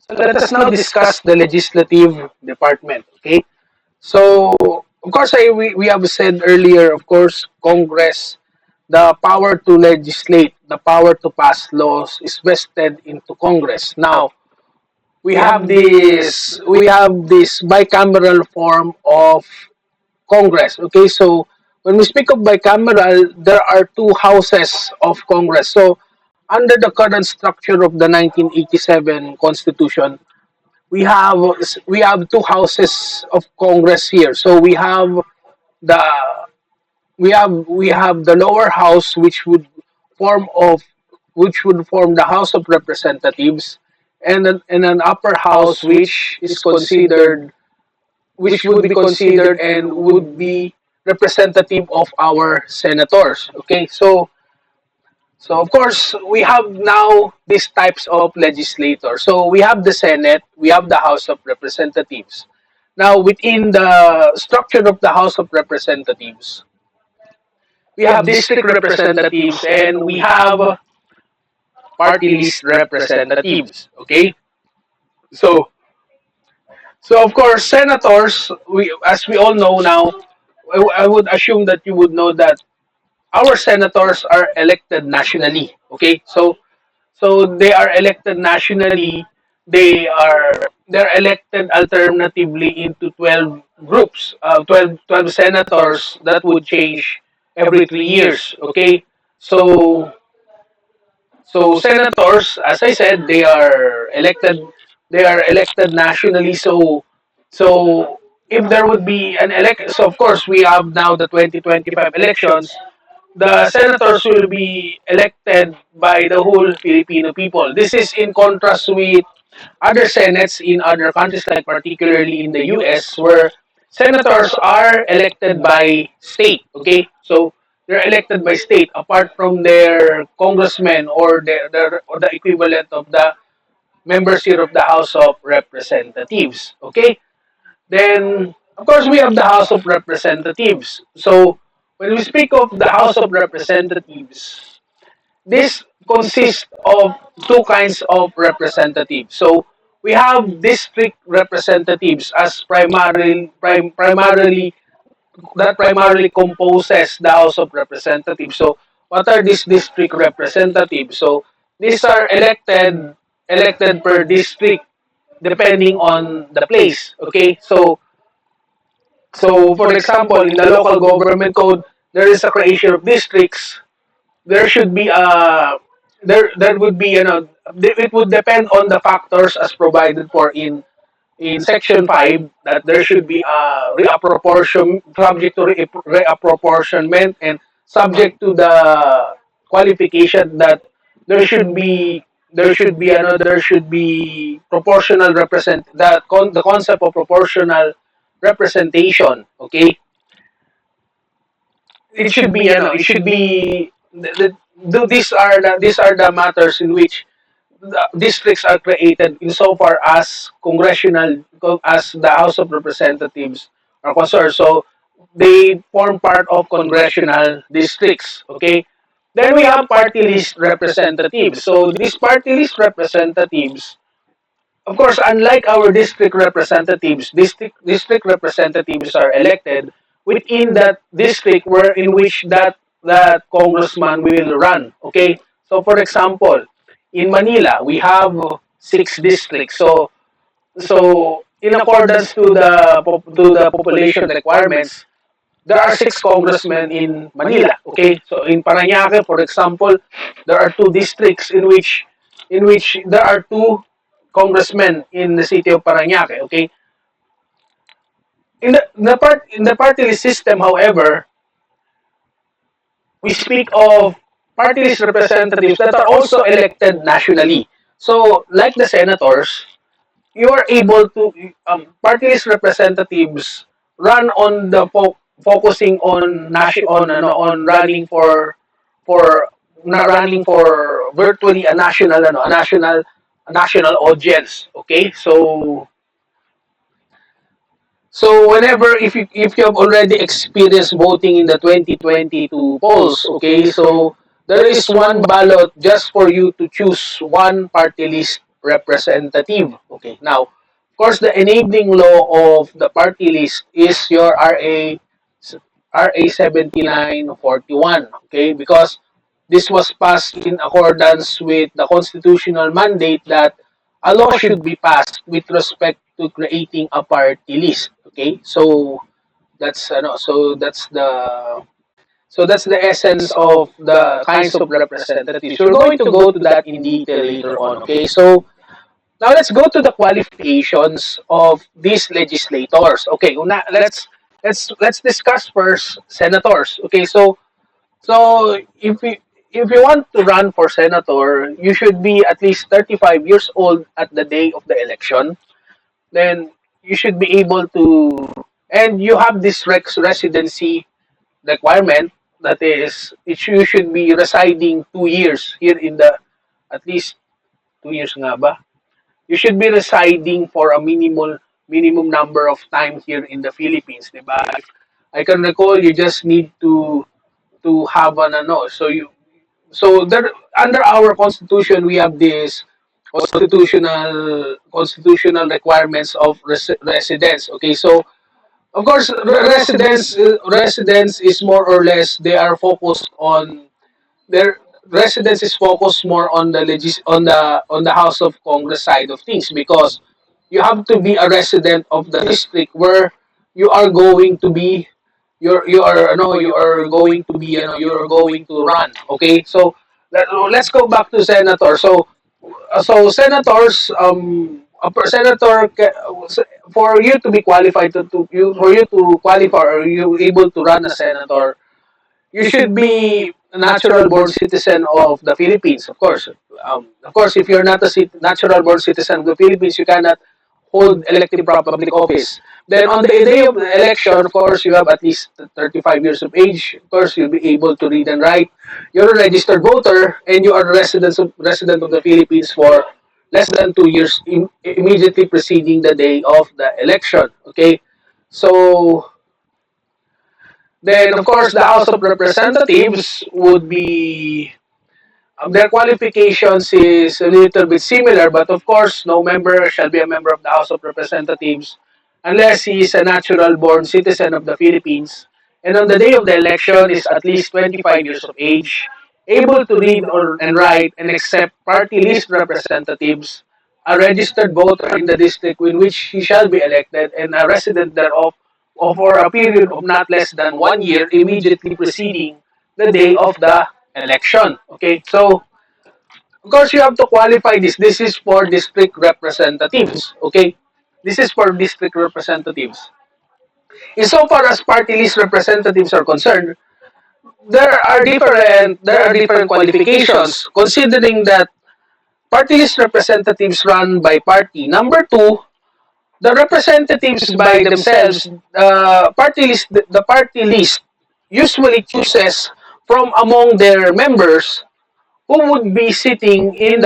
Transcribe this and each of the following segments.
let us now discuss the legislative department. Okay. So, of course, we have said earlier, of course, Congress, the power to legislate, the power to pass laws is vested into Congress. Now, we have this bicameral form of Congress. Okay, so when we speak of bicameral, there are two houses of Congress. So, under the current structure of the 1987 Constitution, we have we have two houses of Congress here. So the we have the lower house, which would form the House of Representatives, and an upper house which would be considered and would be representative of our senators. Okay, so of course we have now these types of legislators. So we have the Senate, we have the House of Representatives. Now within the structure of the House of Representatives, we have district representatives and we have party list representatives. Okay, so so of course senators, as we all know now, I would assume that you would know that our senators are elected nationally. Okay, so they are elected nationally. They're elected alternatively into 12 groups, 12 senators that would change every 3 years. Okay, so so senators, as I said, they are elected nationally. So if there would be an elect, so of course we have now the 2025 elections. The senators will be elected by the whole Filipino people. This is in contrast with other senates in other countries, like particularly in the US, where senators are elected by state. Okay, so they're elected by state apart from their congressmen or the equivalent of the members here of the House of Representatives. Okay, then of course we have the House of Representatives. So when we speak of the House of Representatives, this consists of two kinds of representatives. So we have district representatives as primarily that primarily composes the House of Representatives. So what are these district representatives? So these are elected per district depending on the place. Okay, so for example, in the local government code, there is a creation of districts. There should be a there would be, it would depend on the factors as provided for in section 5, that there should be a reappropriation, subject to reappropriation, and subject to the qualification that there should be proportional represent the concept of proportional representation. Okay, these are the matters in which the districts are created insofar as as the House of Representatives are concerned. So they form part of congressional districts. Okay. Then we have party list representatives. So these party list representatives, of course, unlike our district representatives are elected within that district where in which that congressman will run. Okay, so for example, in Manila we have 6 districts. So in accordance to the population requirements, there are 6 congressmen in Manila. Okay, so in Parañaque, for example, there are 2 districts in which there are 2 congressmen in the city of Parañaque. Okay, in the party list system, however, we speak of party list representatives that are also elected nationally. So, like the senators, you are able to party list representatives run on the focusing on on running for virtually a national audience. Okay, so whenever, if you have already experienced voting in the 2022 polls, okay, so there is one ballot just for you to choose one party list representative. Okay, now, of course, the enabling law of the party list is your RA 7941. Okay, because this was passed in accordance with the constitutional mandate that a law should be passed with respect to creating a party list. Okay, so that's the essence of the kinds of representatives. We're going to go to that in detail later on. Okay, so now let's go to the qualifications of these legislators. Okay, let's discuss first senators. Okay, so if you want to run for senator, you should be at least 35 years old at the day of the election. Then you should be able to, and you have this residency requirement, that is, you should be residing 2 years here in the, at least 2 years nga ba? You should be residing for a minimum number of time here in the Philippines, di ba? I can recall you just need to have an ano, so there, under our constitution we have this constitutional requirements of residence. Okay, so of course, residents is more or less, they are focused on their residence is focused more on the on the House of Congress side of things, because you have to be a resident of the district where you are going to be, you are going to be, you are going to run. Okay, so let's go back to senator. So senators, senator, for you to be qualified for you to qualify, or you able to run a senator, you should be a natural born citizen of the Philippines, of course. Of course, if you're not a natural born citizen of the Philippines, you cannot hold elective public office. Then on the day of the election, of course, you have at least 35 years of age. Of course, you'll be able to read and write. You're a registered voter, and you are a resident of the Philippines for less than 2 years immediately preceding the day of the election. Okay, so then, of course, the House of Representatives would be, their qualifications is a little bit similar, but of course, no member shall be a member of the House of Representatives unless he is a natural born citizen of the Philippines, and on the day of the election is at least 25 years of age, able to read and write and accept party list representatives, a registered voter in the district in which he shall be elected, and a resident thereof for a period of not less than 1 year immediately preceding the day of the election. Okay, so of course you have to qualify this. This is for district representatives. Okay, this is for district representatives. Insofar as party list representatives are concerned, there are different qualifications. Considering that party list representatives run by party. Number two, the representatives by themselves, the party list usually chooses from among their members who would be sitting in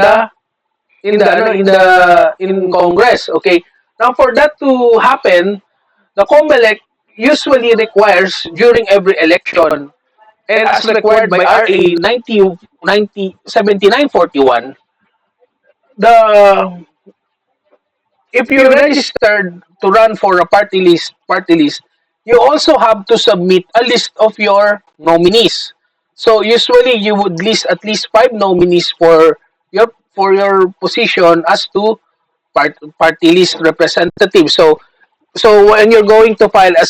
Congress. Okay. Now, for that to happen, the COMELEC usually requires during every election, and as required by RA 7941, the if you registered to run for a party list, you also have to submit a list of your nominees. So usually you would list at least 5 nominees for your position as to party list representative. So when you're going to file a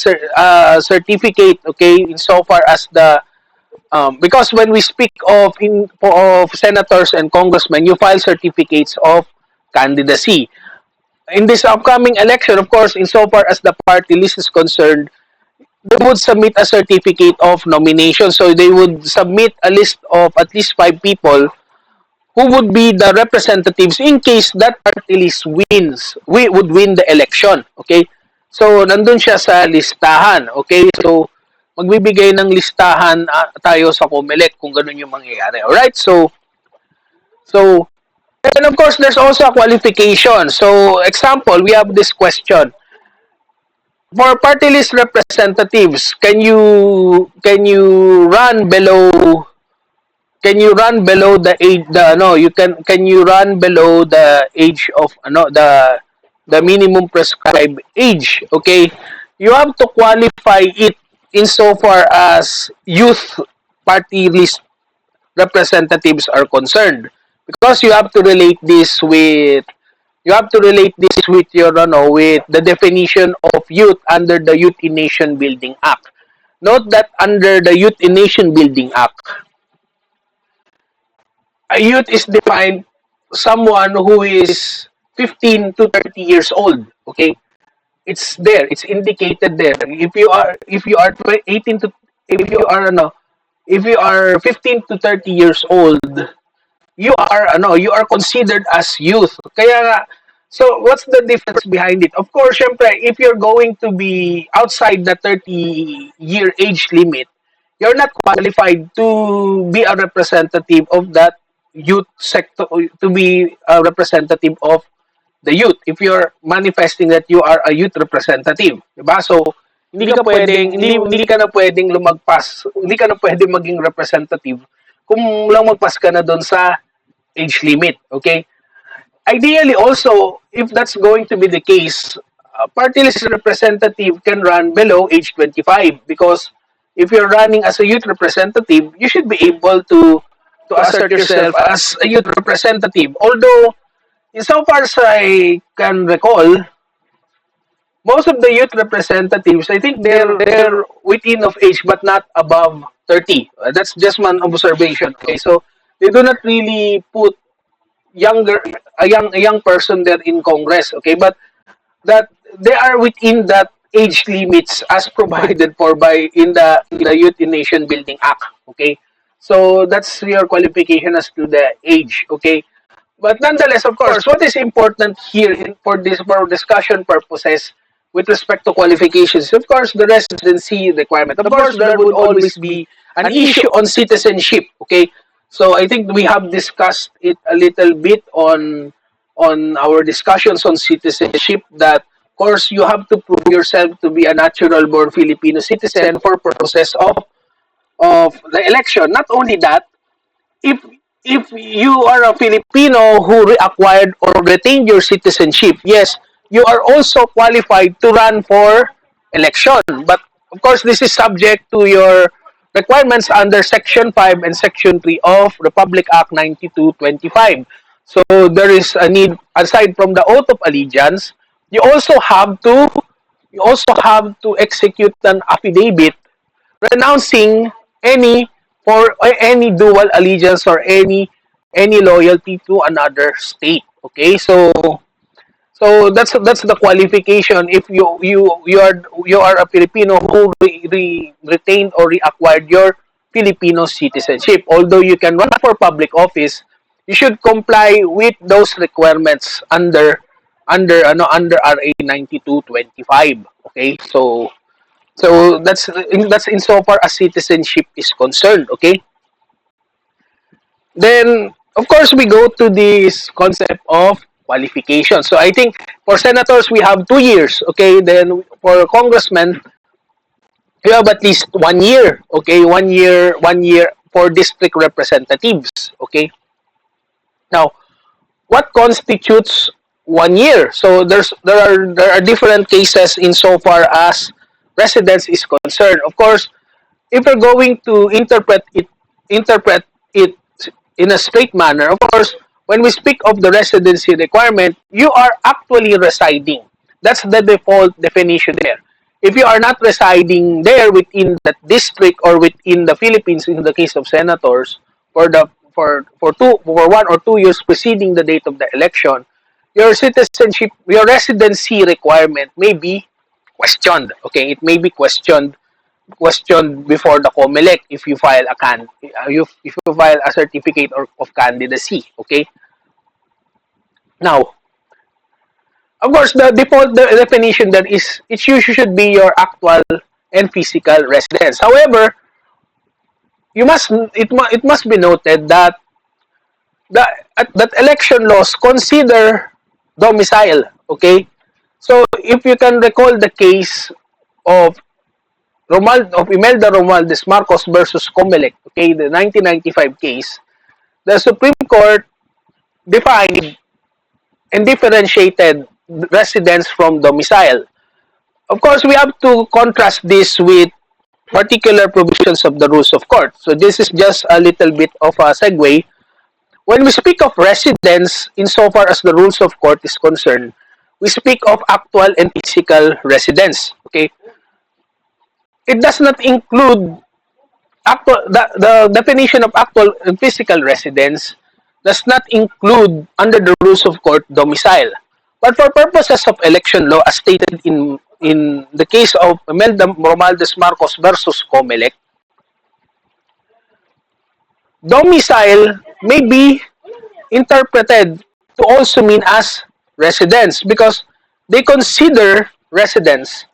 certificate, okay, insofar as the because when we speak of senators and congressmen, you file certificates of candidacy. In this upcoming election, of course, insofar as the party list is concerned, they would submit a certificate of nomination. So they would submit a list of at least 5 people who would be the representatives in case that party list wins. We would win the election. Okay? So, nandun siya sa listahan. Okay? So, magbibigay ng listahan tayo sa COMELEC kung ganun yung mangyayari. Alright? So, and of course, there's also a qualification. So, example, we have this question. For party list representatives, can you run below can you run below the age, the no, can you run below the age of the minimum prescribed age, okay? You have to qualify it insofar as youth party list representatives are concerned, because you have to relate this with your with the definition of youth under the Youth in Nation Building Act. Note that under the Youth in Nation Building Act, a youth is defined someone who is 15 to 30 years old. Okay, it's there. It's indicated there. If you are 18 to if you are if you are 15 to 30 years old, you are considered as youth. Kaya nga, so what's the difference behind it? Of course, syempre, if you're going to be outside the 30-year age limit, you're not qualified to be a representative of that youth sector, to be a representative of the youth if you're manifesting that you are a youth representative, 'di ba? So hindi ka na pwedeng lumagpas, hindi ka na pwedeng maging representative kung lumagpas ka na doon sa age limit, okay? Ideally also, if that's going to be the case, a party list representative can run below age 25, because if you're running as a youth representative, you should be able to assert yourself as a youth representative. Although, so far as I can recall, most of the youth representatives, I think they're within of age but not above 30. That's just one observation. Okay, so they do not really put younger a young person there in Congress. Okay, but that they are within that age limits as provided for by in the Youth in Nation Building Act. Okay, so that's your qualification as to the age. Okay, but nonetheless, of course, what is important here for discussion purposes with respect to qualifications, of course, the residency requirement. Of course, there would always be an issue on citizenship. Okay, so I think we have discussed it a little bit on our discussions on citizenship. That of course you have to prove yourself to be a natural born Filipino citizen for purposes of the election. Not only that, if you are a Filipino who reacquired or retained your citizenship, yes, you are also qualified to run for election. But of course, this is subject to your requirements under Section 5 and Section 3 of Republic Act 9225. So there is a need, aside from the oath of allegiance, you also have to execute an affidavit renouncing any any dual allegiance or any loyalty to another state. Okay, so that's the qualification if you are a Filipino who retained or reacquired your Filipino citizenship. Although you can run for public office, you should comply with those requirements under RA 9225. Okay, so that's insofar as citizenship is concerned. Okay, then of course we go to this concept of qualification. So I think for senators we have 2 years. Okay, then for congressmen you have at least 1 year. Okay, 1 year for district representatives. Okay, now what constitutes 1 year? So there are different cases insofar as residence is concerned. Of course, if you're going to interpret it in a straight manner, of course, when we speak of the residency requirement, you are actually residing. That's the default definition there. If you are not residing there within that district or within the Philippines, in the case of senators, for 1 or 2 years preceding the date of the election, your residency requirement may be questioned. Okay, it may be questioned before the COMELEC if you file if you file a certificate of candidacy. Okay. Now, of course, the default definition that is it should be your actual and physical residence. However, it must be noted that that election laws consider domicile. Okay, so if you can recall the case of Imelda Romualdez Marcos versus Comelec, okay, the 1995 case, the Supreme Court defined and differentiated residence from domicile. Of course, we have to contrast this with particular provisions of the rules of court. So this is just a little bit of a segue. When we speak of residence, insofar as the rules of court is concerned, we speak of actual and physical residence. Okay, it does not include the definition of actual and physical residence does not include under the rules of court domicile. But for purposes of election law, as stated in the case of Imelda Romualdez Marcos versus Comelec, domicile may be interpreted to also mean as residence because they consider residence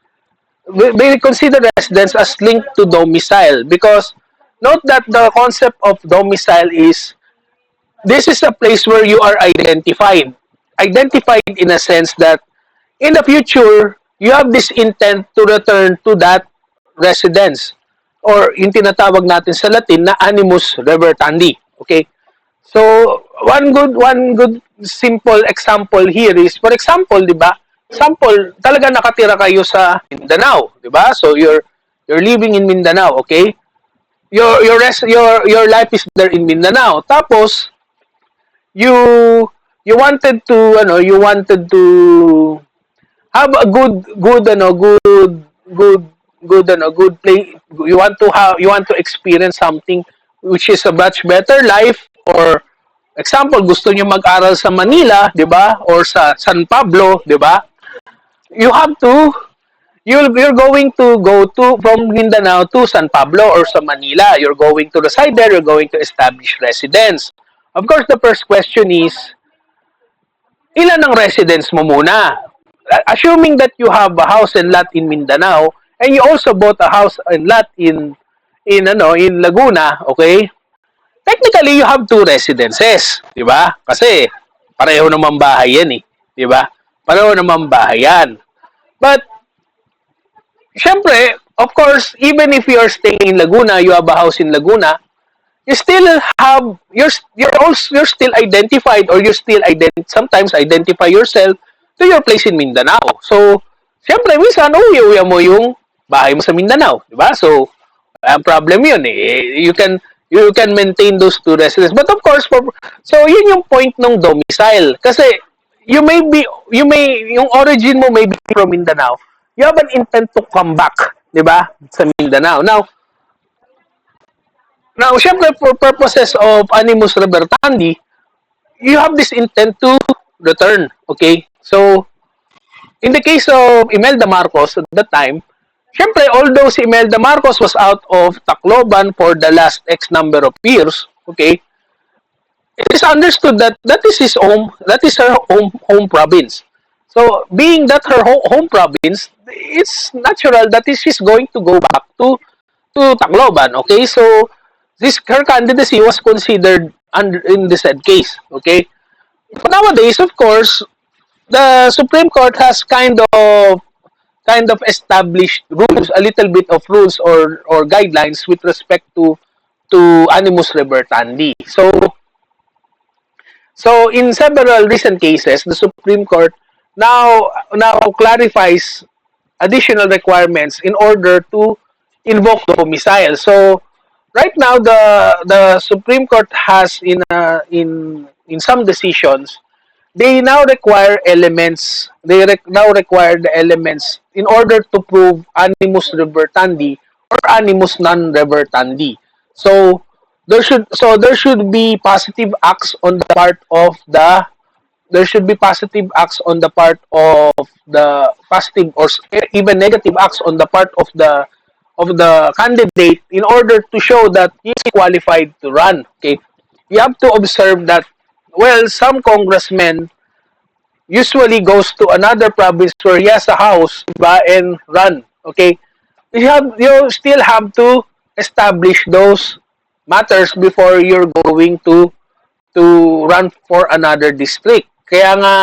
they consider residence as linked to domicile because note that the concept of domicile is this is a place where you are identified in a sense that in the future you have this intent to return to that residence or yung tinatawag natin sa Latin na animus revertandi. Okay, so one good simple example here is, for example, di ba, sample, talaga nakatira kayo sa Mindanao, di ba? So you're living in Mindanao, okay? Your life is there in Mindanao. Tapos you you wanted to have a good play. You want to experience something which is a much better life, or example, gusto niyo mag-aral sa Manila, 'di ba? Or sa San Pablo, 'di ba? You have to you're going to go to from Mindanao to San Pablo or sa Manila. You're going to reside there, you're going to establish residence. Of course, the first question is, ilan ang residence mo muna? Assuming that you have a house and lot in Mindanao and you also bought a house and lot in Laguna, okay? Technically, you have two residences, 'di ba? Kasi pareho naman bahay 'yan eh, 'di ba? Pareho naman bahay 'yan. But syempre, of course, even if you are staying in Laguna, you have a house in Laguna, you still have you're still identified, or you still sometimes identify yourself to your place in Mindanao. So, syempre minsan uwi mo yung bahay mo sa Mindanao, di ba? So, ang problem 'yun eh. You can maintain those two residences. But of course, so yun yung point ng domicile kasi yung origin mo may be from Mindanao. You have an intent to come back, di ba? Sa Mindanao. Now, syempre, for purposes of animus revertandi, you have this intent to return. Okay? So, in the case of Imelda Marcos at that time, syempre, although si Imelda Marcos was out of Tacloban for the last X number of years, okay, it is understood that that is her home province. So, being that her home province, it's natural that she's going to go back to Tacloban. Okay? So, her candidacy was considered in the said case. Okay? But nowadays, of course, the Supreme Court has kind of established rules, a little bit of rules or guidelines with respect to animus revertandi. So in several recent cases, the Supreme Court now clarifies additional requirements in order to invoke domicile. So right now, the Supreme Court has in some decisions, they now require elements. Now require the elements in order to prove animus revertandi or animus non revertandi. So there should be positive acts on the part of the there should be positive acts on the part of the positive or even negative acts on the part of the candidate in order to show that he is qualified to run. Okay, you have to observe that, well, some congressmen usually goes to another province where he has a house, diba, and run. Okay, you still have to establish those matters before you're going to run for another district. Kaya nga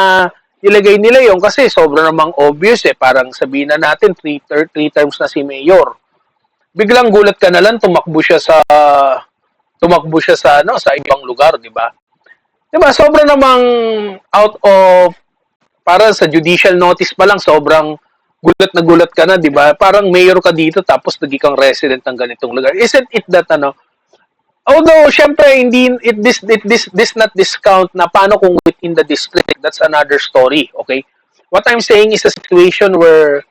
ilagay nila yung kasi sobra namang obvious eh, parang sabihin na natin three terms na si mayor. biglang gulat ka na lang tumakbo siya sa ibang lugar, di ba? Di ba? Sobra namang out of para sa judicial notice pa lang sobrang gulat na gulat ka na, di ba? Parang mayor ka dito tapos naging kang resident ng ganitong lugar. Isn't it that although syempre hindi this not discount na paano kung within the district, that's another story, okay? What I'm saying is a situation where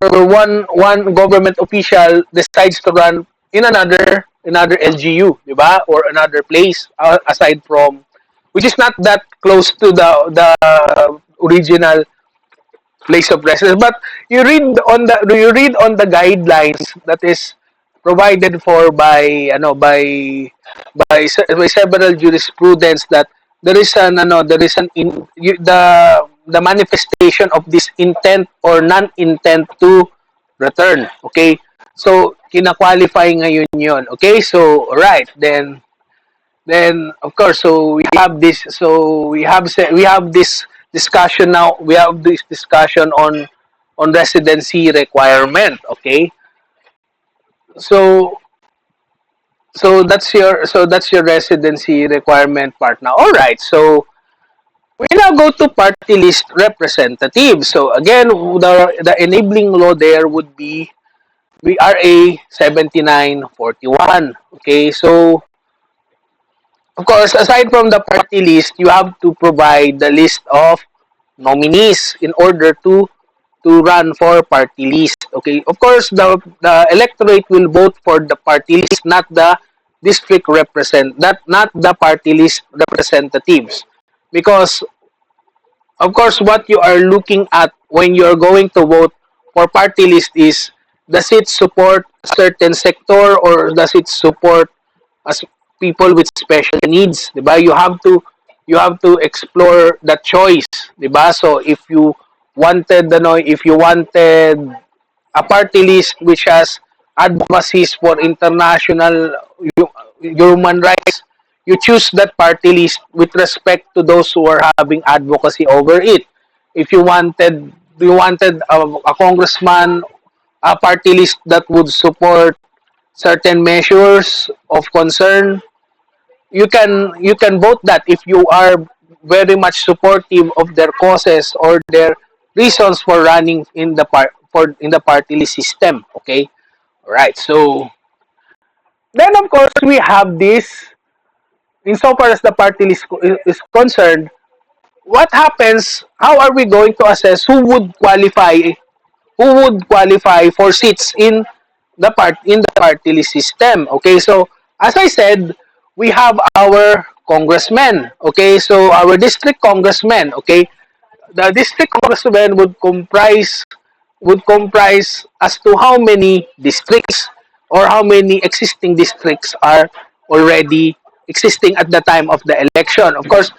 one government official decides to run in another LGU, di ba? Or another place aside from, which is not that close to the original place of residence. But you read on the guidelines that is provided for by several jurisprudence that there is an the manifestation of this intent or non-intent to return. Okay? So kina-qualify ngayon 'yon. Okay? So right, then of course we have this discussion now. We have this discussion on residency requirement. Okay? So that's your residency requirement part now. All right. So we now go to party list representatives. So again, the enabling law there would be VRA 7941. Okay, so of course, aside from the party list, you have to provide the list of nominees in order to run for party list. Okay, of course, the electorate will vote for the party list, not the not the party list representatives, because of course, what you are looking at when you are going to vote for party list is, does it support a certain sector or does it support as people with special needs, 'di ba? You have to explore the choice, 'di ba? So if you wanted a party list which has advocacies for international human rights, you choose that party list with respect to those who are having advocacy over it. If you wanted a congressman, a party list that would support certain measures of concern, you can vote that if you are very much supportive of their causes or their reasons for running in the party list system. Okay, all right. So then, of course, we have this. Insofar as the party list is concerned, what happens? How are we going to assess who would qualify for seats in the party list system? Okay, so as I said, we have our congressmen. Okay, so our district congressmen. Okay, the district congressmen would comprise as to how many districts or how many existing districts are already existing at the time of the election. Of course,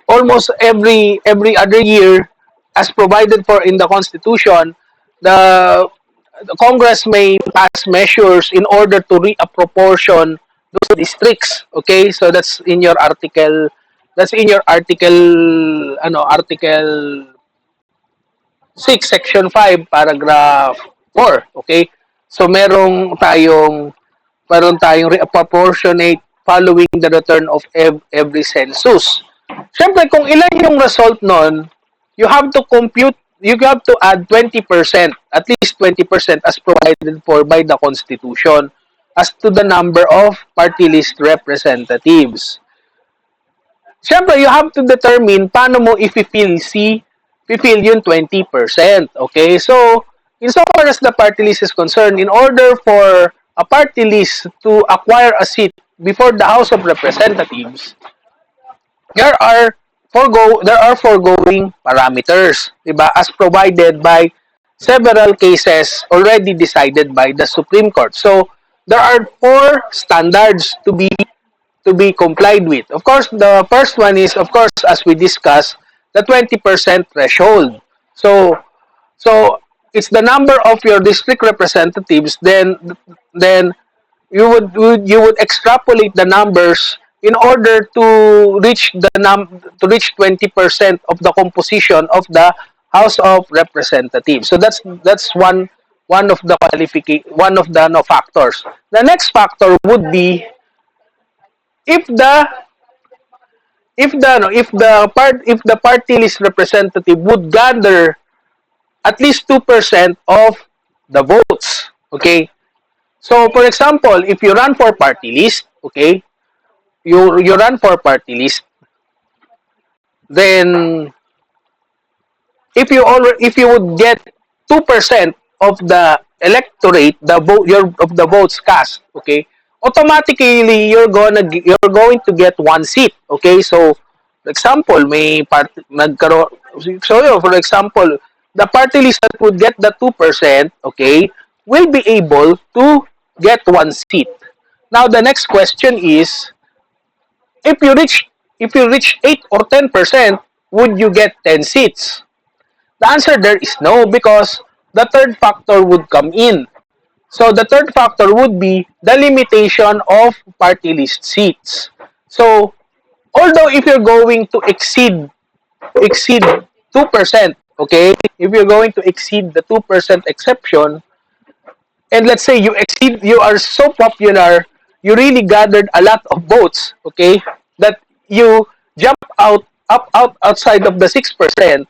almost every other year, as provided for in the Constitution, the, the Congress may pass measures in order to reappropriation those districts. Okay, so that's in your article. That's in your article 6, section 5, paragraph 4. Okay, so meron tayong reappropriate following the return of every census. Siyempre, kung ilan yung result nun, you have to add 20%, at least 20% as provided for by the Constitution as to the number of party list representatives. Siyempre, you have to determine paano mo i-fill yung 20%. Okay? So, insofar as the party list is concerned, in order for a party list to acquire a seat before the House of Representatives, there are foregoing parameters, diba? As provided by several cases already decided by the Supreme Court. So, there are 4 standards to be complied with. Of course, the first one is, of course, as we discussed, the 20% threshold. So it's the number of your district representatives. Then you would extrapolate the numbers in order to reach 20% of the composition of the House of Representatives. So that's one of the no, factors. The next factor would be if the if the party list representative would gather at least 2% of the votes. Okay? So for example, if you run for party list, okay, you run for party list, then if you would get 2% of the electorate, the vote your of the votes cast, okay, automatically you're going to get one seat. Okay, so for example, may part nagkaroon, so for example, the party list that would get the 2%, okay, will be able to get one seat. Now the next question is, if you reach if you reach 8 or 10%, would you get 10 seats? The answer there is no, because the third factor would come in. So the third factor would be the limitation of party list seats. So although if you're going to exceed 2%, okay, if you're going to exceed the 2% exception, and let's say you are so popular, you really gathered a lot of votes, okay, that you jump outside of the 6%,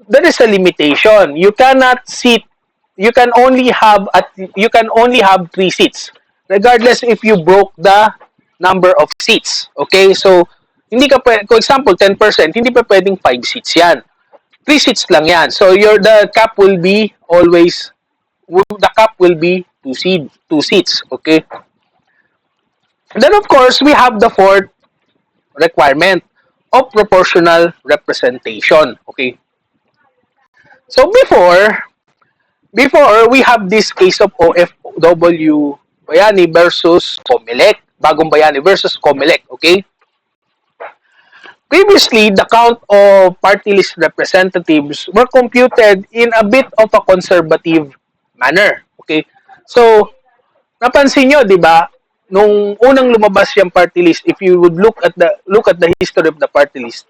there is a limitation. You can only have 3 seats, regardless if you broke the number of seats. Okay? So hindi ka for example, 10%, hindi pa pwedeng 5 seats 'yan. 3 seats lang 'yan. So the cap will be always two seats, okay? And then of course, we have the fourth requirement of proportional representation, okay? So before we have this case of OFW Bayani versus Comelec, Bagong Bayani versus Comelec, okay? Previously, the count of party list representatives were computed in a bit of a conservative manner, okay? So, napansin nyo, di ba, nung unang lumabas yung party list, if you would look at the history of the party list,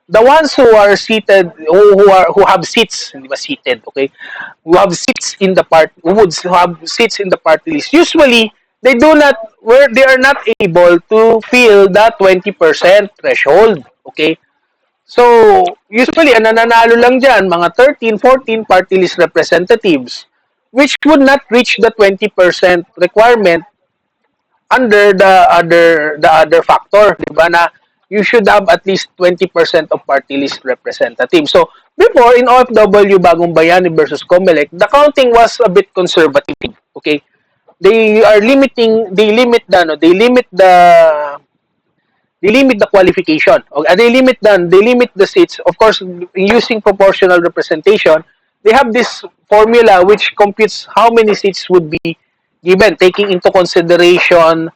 the ones who are seated, who have seats, hindi ba seated, okay, who have seats in the part, who would have seats in the party list, usually they are not able to fill that 20% threshold, okay. So usually ang nananalo lang diyan mga 13, 14 party list representatives, which would not reach the 20% requirement under the other factor, di ba, na you should have at least 20% of party list representatives. So, before, in OFW Bagong Bayani versus Comelec, the counting was a bit conservative. Okay? They limit the qualification. Okay? They limit the seats. Of course, using proportional representation, they have this formula which computes how many seats would be given, taking into consideration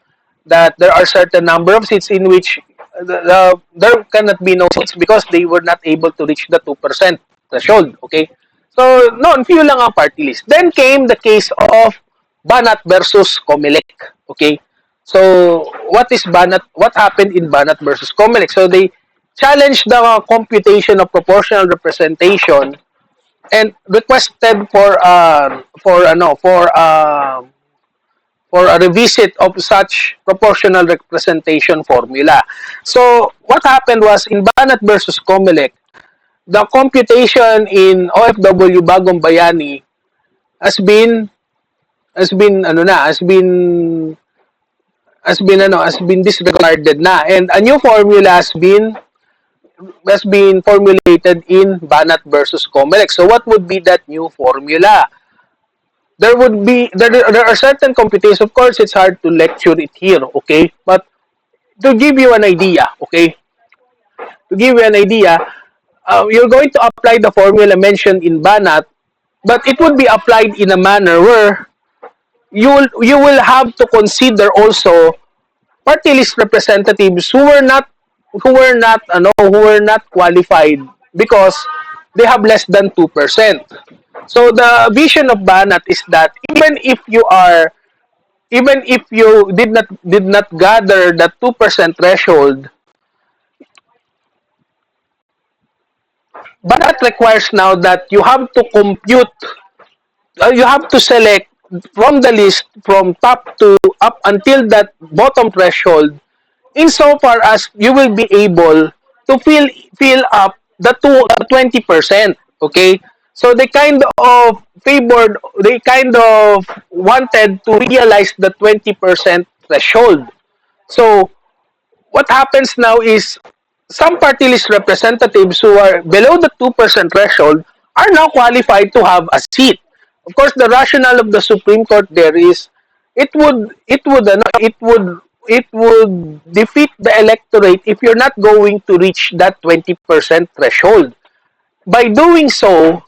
that there are certain number of seats in which there cannot be no seats because they were not able to reach the 2% threshold. Okay? So, noon, few lang ang party list. Then came the case of Banat versus Comelec. Okay? So, what happened in Banat versus Comelec? So, they challenged the computation of proportional representation and requested for a revisit of such proportional representation formula. So what happened was in Banat versus Comelec, the computation in OFW Bagong Bayani has been disregarded na, and a new formula has been formulated in Banat versus Comelec. So what would be that new formula? There are certain computations. Of course, it's hard to lecture it here, okay? But to give you an idea, okay? To give you an idea, you're going to apply the formula mentioned in Banat, but it would be applied in a manner where you will have to consider also party list representatives who were not qualified because they have less than 2%. So the vision of Banat is that even if you did not gather the 2% threshold, Banat requires now that you have to compute you have to select from the list from top to up until that bottom threshold, insofar as you will be able to fill up the 20%. Okay, so they kind of favored, they kind of wanted to realize the 20% threshold. So what happens now is some party list representatives who are below the 2% threshold are now qualified to have a seat. Of course, the rationale of the Supreme Court there is it would defeat the electorate if you're not going to reach that 20% threshold. By doing so,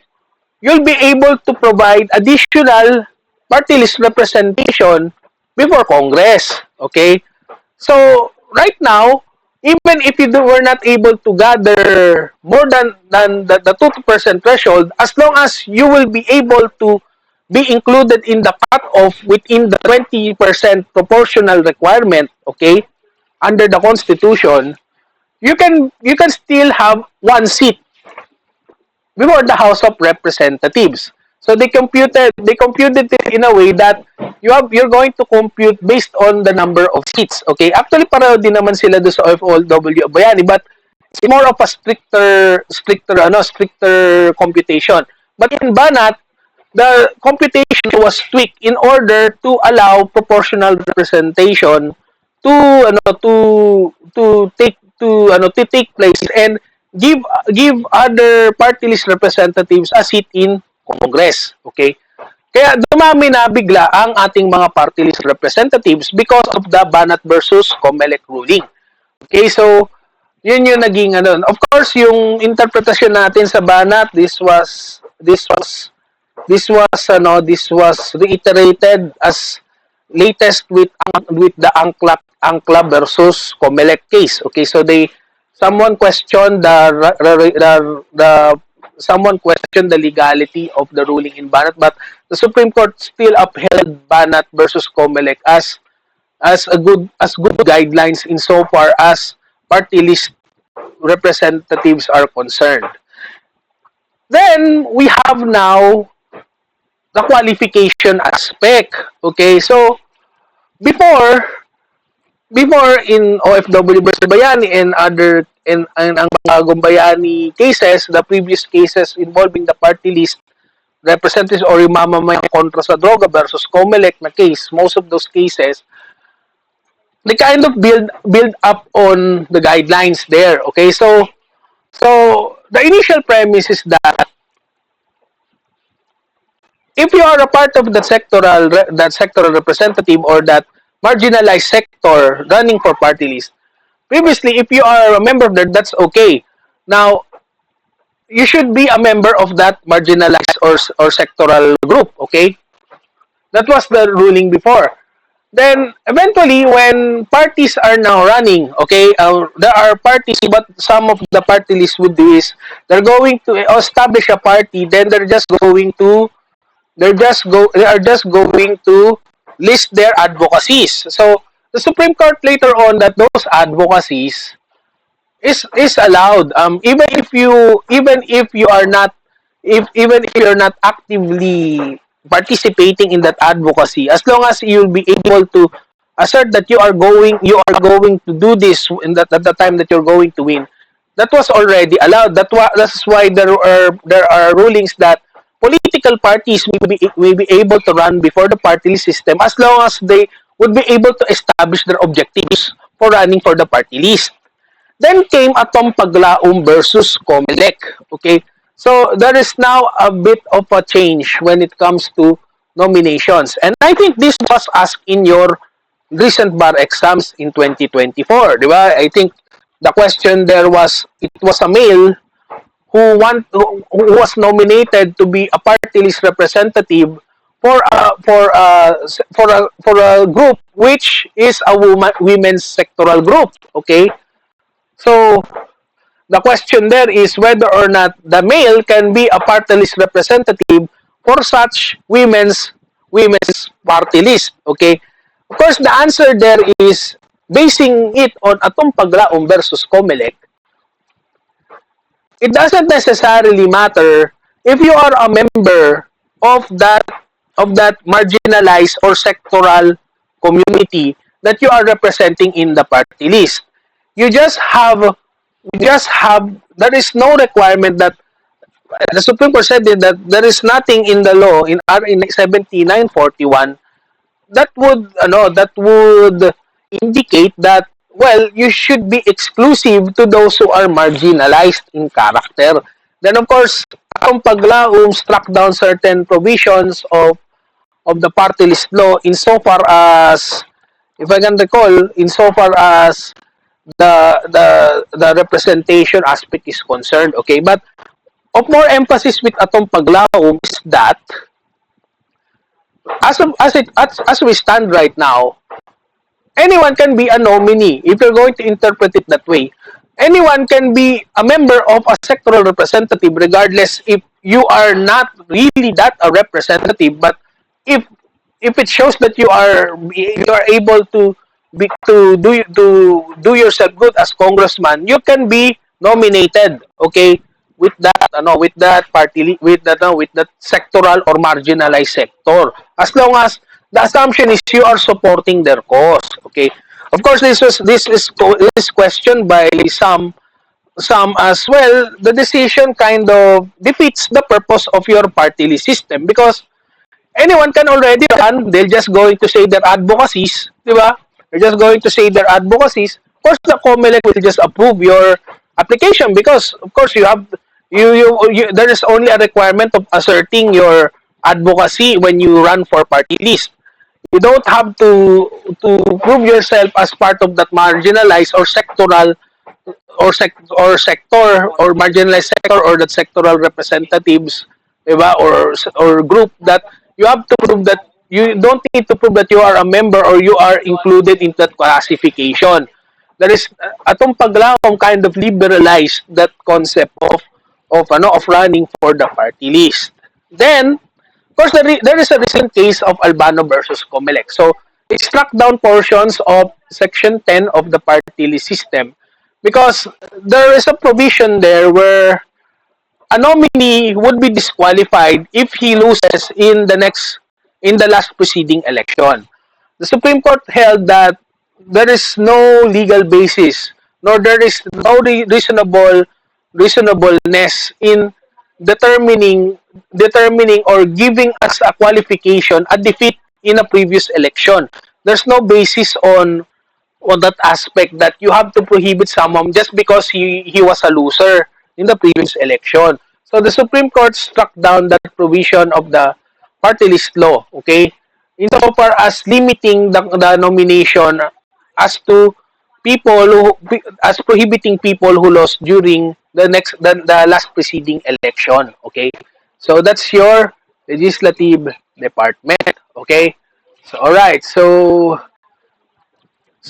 you'll be able to provide additional party list representation before Congress. Okay? So right now, even if were not able to gather more than the 2% threshold, as long as you will be able to be included in the cutoff within the 20% proportional requirement, okay, under the Constitution, you can still have one seat before the House of Representatives. So they computed it in a way that you're going to compute based on the number of seats. Okay? Actually pareho din naman sila do sa OFW Bayani, but it's more of a stricter computation. But in Banat, the computation was tweaked in order to allow proportional representation to to take place and give other party list representatives a seat in Congress. Okay? Kaya dumami na bigla ang ating mga party list representatives because of the Banat versus Comelec ruling. Okay, so yun yung naging ano. Of course, yung interpretasyon natin sa Banat, this was reiterated as latest with the Angkla versus Comelec case. Okay, so someone questioned the someone questioned the legality of the ruling in Banat, but the Supreme Court still upheld Banat versus Comelec as good guidelines insofar as party list representatives are concerned. Then we have now the qualification aspect. Okay, so before before in OFW versus Bayani and other and ang bagong Bayani cases, the previous cases involving the party list representatives or yung mamamayang kontra sa droga versus Comelec na case, most of those cases, they kind of build up on the guidelines there. Okay, so the initial premise is that if you are a part of that sectoral representative or that marginalized sector running for party list, previously if you are a member of that, that's okay. Now you should be a member of that marginalized or sectoral group. Okay, that was the ruling before. Then eventually, when parties are now running, okay, there are parties, but some of the party lists would do is they're going to establish a party, then they are just going to list their advocacies. So the Supreme Court later on that those advocacies is allowed, even if you are not, if even if you're not actively participating in that advocacy, as long as you'll be able to assert that you are going to do this in that at the time that you're going to win, that was already allowed. That's why there are rulings that political parties may be able to run before the party list system as long as they would be able to establish their objectives for running for the party list. Then came Atong Paglaom versus Comelec. Okay? So there is now a bit of a change when it comes to nominations. And I think this was asked in your recent bar exams in 2024. Di ba? I think the question there was, it was a male who was nominated to be a party list representative for a group which is a women's sectoral group. Okay? So the question there is whether or not the male can be a party list representative for such women's party list. Okay? Of course, the answer there is basing it on Atong Paglaom versus Comelec. It doesn't necessarily matter if you are a member of that marginalized or sectoral community that you are representing in the party list. You just have there is no requirement that the Supreme Court said that there is nothing in the law in in 7941 that would indicate that, well, you should be exclusive to those who are marginalized in character. Then of course, ang paglaom struck down certain provisions of the party list law insofar as, if I can recall, insofar as the representation aspect is concerned. Okay, but of more emphasis with atong paglaom is that as we stand right now, anyone can be a nominee if you're going to interpret it that way. Anyone can be a member of a sectoral representative regardless if you are not really that a representative, but if it shows that you are able to do yourself good as congressman, you can be nominated, okay, with that party with that sectoral or marginalized sector, as long as the assumption is you are supporting their cause, okay. Of course, this is questioned by some as well. The decision kind of defeats the purpose of your party list system because anyone can already run. They're just going to say their advocacies, di ba? They're just going to say their advocacies. Of course, the COMELEC will just approve your application because, of course, you there is only a requirement of asserting your advocacy when you run for party list. You don't have to prove yourself as part of that marginalized or sectoral or sector or marginalized sector or that sectoral representatives, diba? Or group that you have to prove that you don't need to prove that you are a member or you are included in that classification. There is atong paglaom kind of liberalized that concept of running for the party list. Then of course, there is a recent case of Albano versus Comelec. So, it struck down portions of Section 10 of the party list system because there is a provision there where a nominee would be disqualified if he loses in the last preceding election. The Supreme Court held that there is no legal basis nor there is no reasonableness in determining or giving us a qualification a defeat in a previous election. There's no basis on that aspect that you have to prohibit someone just because he was a loser in the previous election. So the Supreme Court struck down that provision of the party list law, okay? Insofar as limiting the nomination as to people as prohibiting people who lost during the last preceding election, okay? So that's your legislative department, okay? So all right. So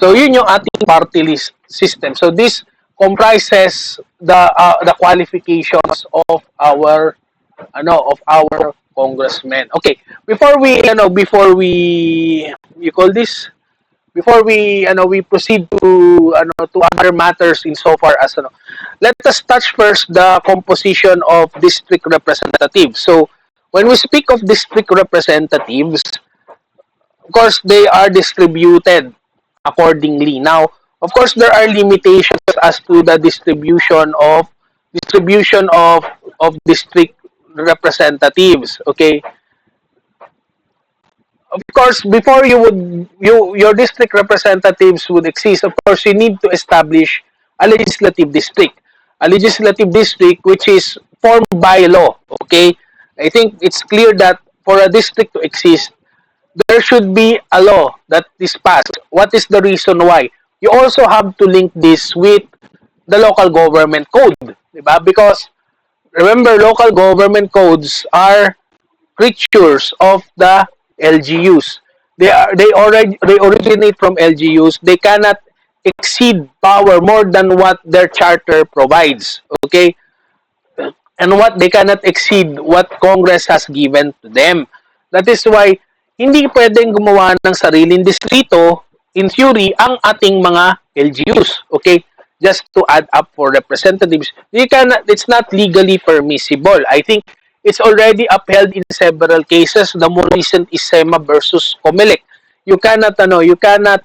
yun yung ating party list system. So this comprises the qualifications of our congressmen. Okay, before we you call this before we proceed to other matters insofar as let us touch first the composition of district representatives. So when we speak of district representatives, of course they are distributed accordingly. Now, of course, there are limitations as to the distribution of district representatives. Okay, of course, before your district representatives would exist, of course, you need to establish a legislative district which is formed by law. Okay, I think it's clear that for a district to exist, there should be a law that is passed. What is the reason why? You also have to link this with the local government code, diba? Because remember, local government codes are creatures of the LGUs. They originate from LGUs. They cannot exceed power more than what their charter provides. Okay, and what they cannot exceed what Congress has given to them. That is why hindi pwedeng gumawa ng sariling distrito in theory ang ating mga LGUs. Okay? Just to add up for representatives. It's not legally permissible. I think It's already upheld in several cases. The more recent is SEMA versus Comelec. You cannot the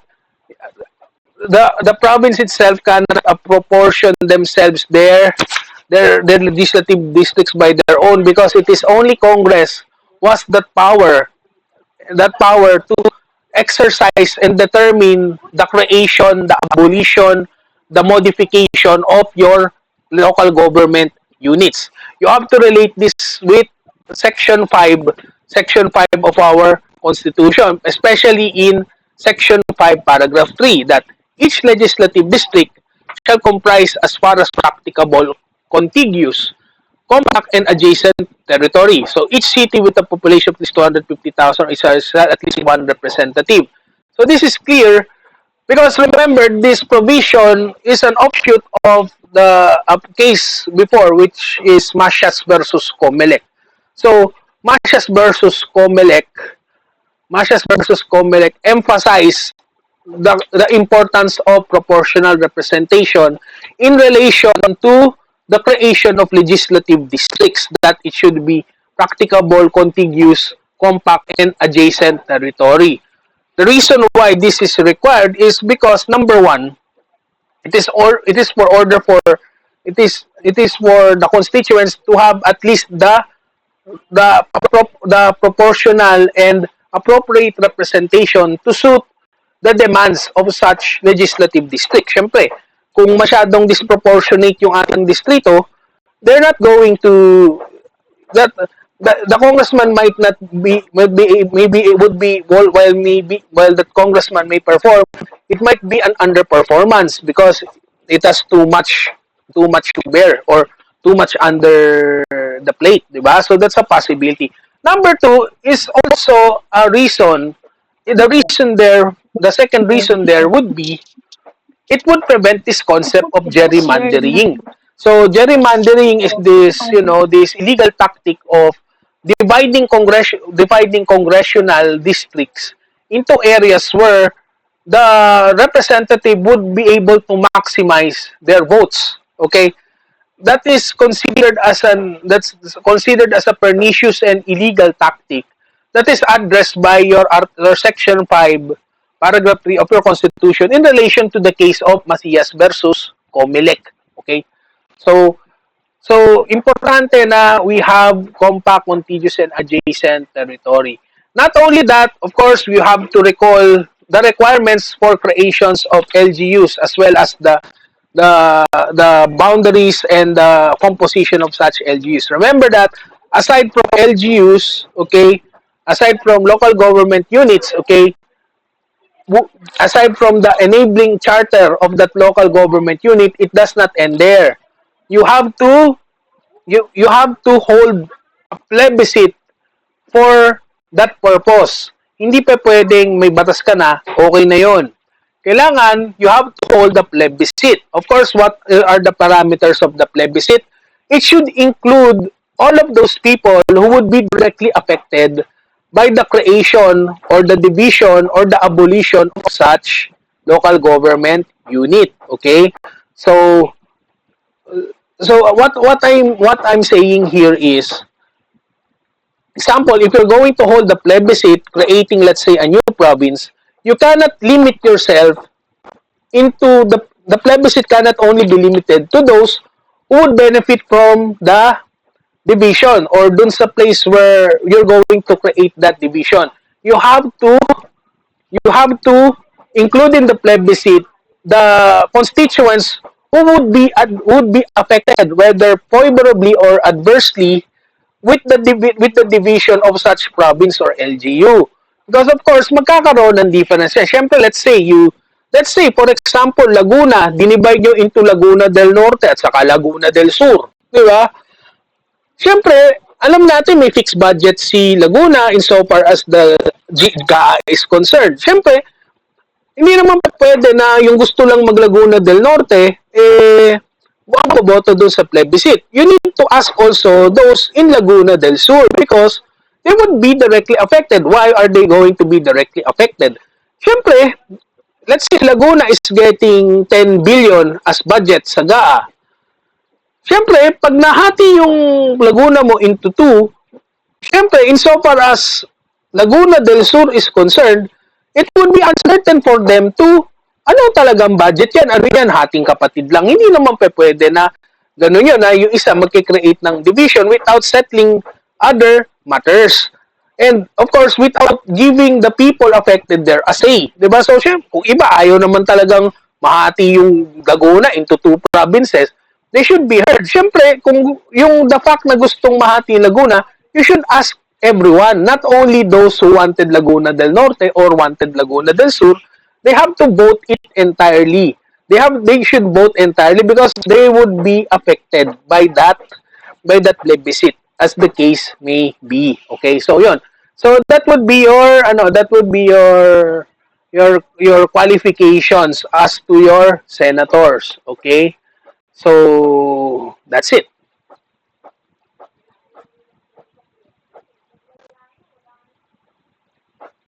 province itself cannot proportion themselves their legislative districts by their own, because it is only Congress was that power to exercise and determine the creation, the abolition, the modification of your local government units. You have to relate this with Section 5, Section 5 of our Constitution, especially in Section 5, Paragraph 3, that each legislative district shall comprise, as far as practicable, contiguous, compact, and adjacent territory. So each city with a population of at least 250,000 is at least one representative. So this is clear because remember, this provision is an offshoot of the case before, which is Masias versus Comelec. So Masias versus Comelec emphasize the importance of proportional representation in relation to the creation of legislative districts, that it should be practicable, contiguous, compact, and adjacent territory. The reason why this is required is because number one, it is for order for it is for the constituents to have at least the proportional and appropriate representation to suit the demands of such legislative district. Siyempre, kung masyadong disproportionate yung ating distrito, they're not going to that the congressman might not be maybe it would be while that congressman may perform, it might be an underperformance because it has too much to bear or too much under the plate, di ba? So that's a possibility. Number two is also a reason. The second reason there would be it would prevent this concept of gerrymandering. So gerrymandering is this illegal tactic of dividing congressional districts into areas where the representative would be able to maximize their votes. Okay, that's considered as a pernicious and illegal tactic that is addressed by your section 5 paragraph 3 of your constitution in relation to the case of Macias versus Comelec. Okay, so importante na we have compact, contiguous, and adjacent territory. Not only that, of course, we have to recall the requirements for creations of LGUs, as well as the boundaries and the composition of such LGUs. Remember that aside from LGUs, okay, aside from local government units, okay, aside from the enabling charter of that local government unit, it does not end there. You have to you have to hold a plebiscite for that purpose. Hindi pa pwedeng may batas ka na, okay na yon. Kailangan, you have to hold the plebiscite. Of course, what are the parameters of the plebiscite? It should include all of those people who would be directly affected by the creation or the division or the abolition of such local government unit. Okay? So what I'm saying here is, example, if you're going to hold the plebiscite creating, let's say, a new province, you cannot limit yourself into the plebiscite cannot only be limited to those who would benefit from the division or dun sa place where you're going to create that division. You have to include in the plebiscite the constituents who would be affected, whether favorably or adversely, with the division of such province or LGU. Because of course, magkakaroon ng difference. Siyempre, let's say, for example, Laguna, dinivide nyo into Laguna del Norte at saka Laguna del Sur. Di ba? Siyempre, alam natin may fixed budget si Laguna insofar as the GCA is concerned. Siyempre, hindi naman pwede na yung gusto lang mag-Laguna del Norte, boto doon sa plebiscite. You need to ask also those in Laguna del Sur because they would be directly affected. Why are they going to be directly affected? Siyempre, let's say Laguna is getting 10 billion as budget sa GAA. Siyempre, pag nahati yung Laguna mo into two, siyempre, insofar as Laguna del Sur is concerned, it would be uncertain for them to ano talagang budget yan, ano yan, hating kapatid lang. Hindi naman pwede na ganun yun, na yung isa magkikreate ng division without settling other matters. And of course, without giving the people affected there a say. Diba? So, syempre, kung iba ayaw naman talagang mahati yung Laguna into two provinces, they should be heard. Siyempre, kung yung the fact na gustong mahati Laguna, you should ask everyone, not only those who wanted Laguna del Norte or wanted Laguna del Sur, they have to vote it entirely. They should vote entirely because they would be affected by that plebiscite as the case may be. Okay? So, yon. So that would be your qualifications as to your senators. Okay? So, that's it.